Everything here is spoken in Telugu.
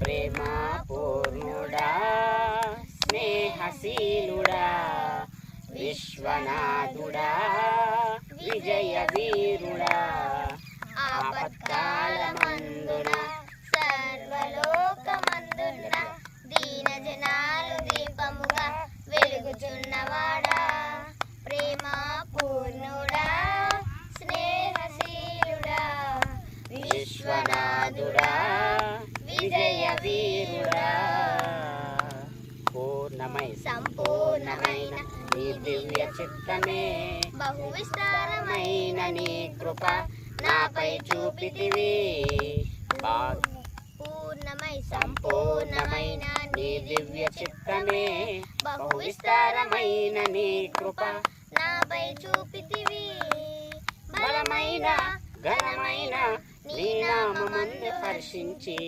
ప్రేమా పూర్ణుడా స్నేహశీలుడా విశ్వనాథుడా విజయ వీరుడా ఆపత్కాలమందున సర్వలోకమందున దీన జనాలు దీపముగా వెలుగుచున్నవాడా ప్రేమా పూర్ణుడా స్నేహశీలుడా విశ్వనాథుడా విజయ వీరుడా సంపూర్ణమైన నీ దివ్య చిత్తమే బహు విస్తారమైన నీ కృప నాపై చూపితివి సంపూర్ణమైన నీ దివ్య చిత్తమే బహు విస్తారమైన నీ కృప నాపై చూపితివి బలమైన ఘనమైన నీ నామమందు హర్షించి